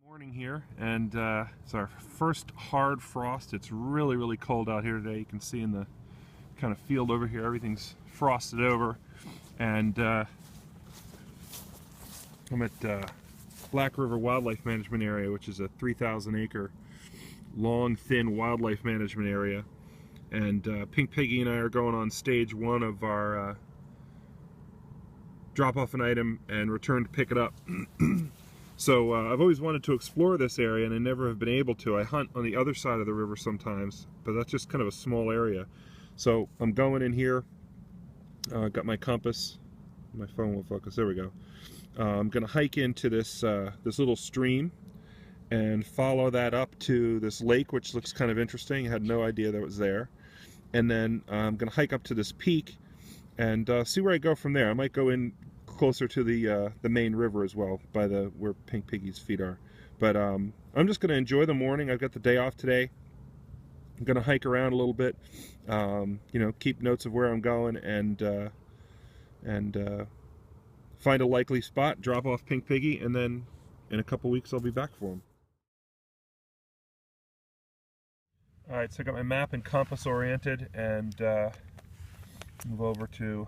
Morning here, and it's our first hard frost. It's really cold out here today. You can see in the kind of field over here, everything's frosted over. And I'm at Black River Wildlife Management Area, which is a 3,000 acre long, thin wildlife management area. And Pink Piggy and I are going on stage one of our drop off an item and return to pick it up. So I've always wanted to explore this area, and I never have been able to. I hunt on the other side of the river sometimes, but that's just kind of a small area. So I'm going in here, got my compass, my phone will focus, there we go. I'm going to hike into this, this little stream and follow that up to this lake, which looks kind of interesting. I had no idea that it was there. And then I'm going to hike up to this peak and see where I go from there. I might go in closer to the main river as well, by the where Pink Piggy's feet are. But I'm just going to enjoy the morning. I've got the day off today. I'm going to hike around a little bit, you know, keep notes of where I'm going, and find a likely spot, drop off Pink Piggy, and then in a couple weeks I'll be back for him. Alright, so I got my map and compass oriented, and move over to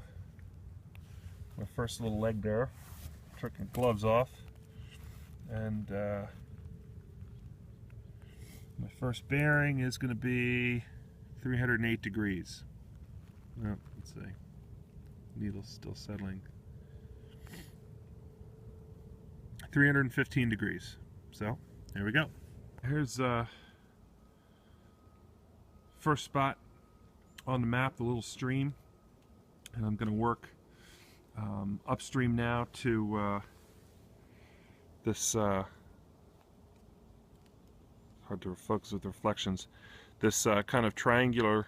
my first little leg there. Took my gloves off, and my first bearing is going to be 308 degrees. Well, let's see. Needle's still settling. 315 degrees. So, there we go. Here's first spot on the map, the little stream, and I'm going to work upstream now to this hard to focus with the reflections, this kind of triangular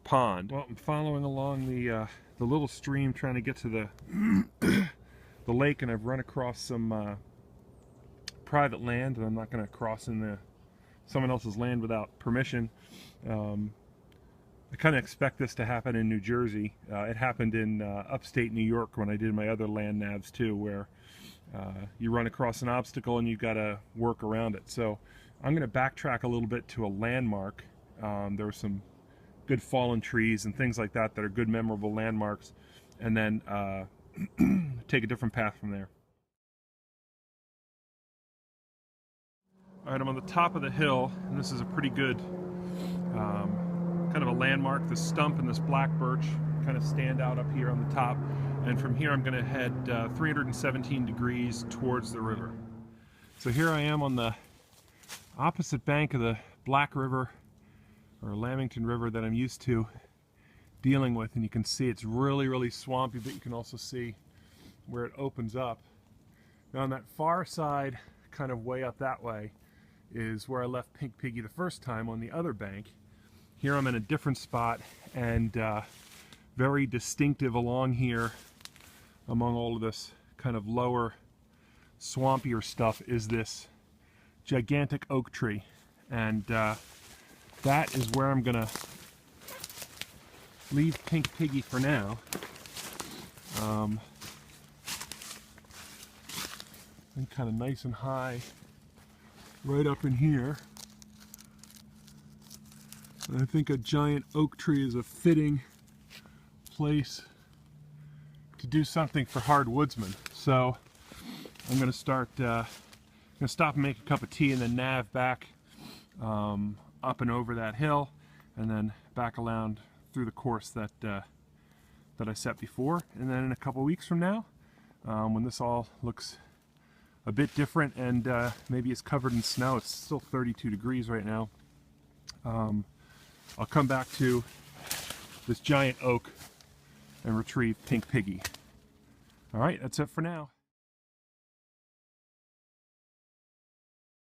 pond. Well, I'm following along the little stream, trying to get to the the lake, and I've run across some private land, and I'm not going to cross in someone else's land without permission. I kind of expect this to happen in New Jersey. It happened in upstate New York when I did my other land navs too, where you run across an obstacle and you've got to work around it. So I'm going to backtrack a little bit to a landmark. There were some good fallen trees and things like that that are good memorable landmarks, and then take a different path from there. Alright, I'm on the top of the hill, and this is a pretty good kind of a landmark. The stump and this black birch kind of stand out up here on the top, and from here I'm going to head 317 degrees towards the river. So here I am on the opposite bank of the Black River, or Lamington River, that I'm used to dealing with, and you can see it's really swampy, but you can also see where it opens up. Now on that far side, kind of way up that way, is where I left Pink Piggy the first time, on the other bank. Here I'm in a different spot, and very distinctive along here, among all of this kind of lower, swampier stuff, is this gigantic oak tree. And that is where I'm gonna leave Pink Piggy for now. I'm kind of nice and high right up in here. And I think a giant oak tree is a fitting place to do something for Hardwoodsman. So I'm going to start, stop and make a cup of tea, and then nav back up and over that hill, and then back around through the course that that I set before. And then in a couple weeks from now, when this all looks a bit different and maybe it's covered in snow, it's still 32 degrees right now, I'll come back to this giant oak and retrieve Pink Piggy. Alright, that's it for now.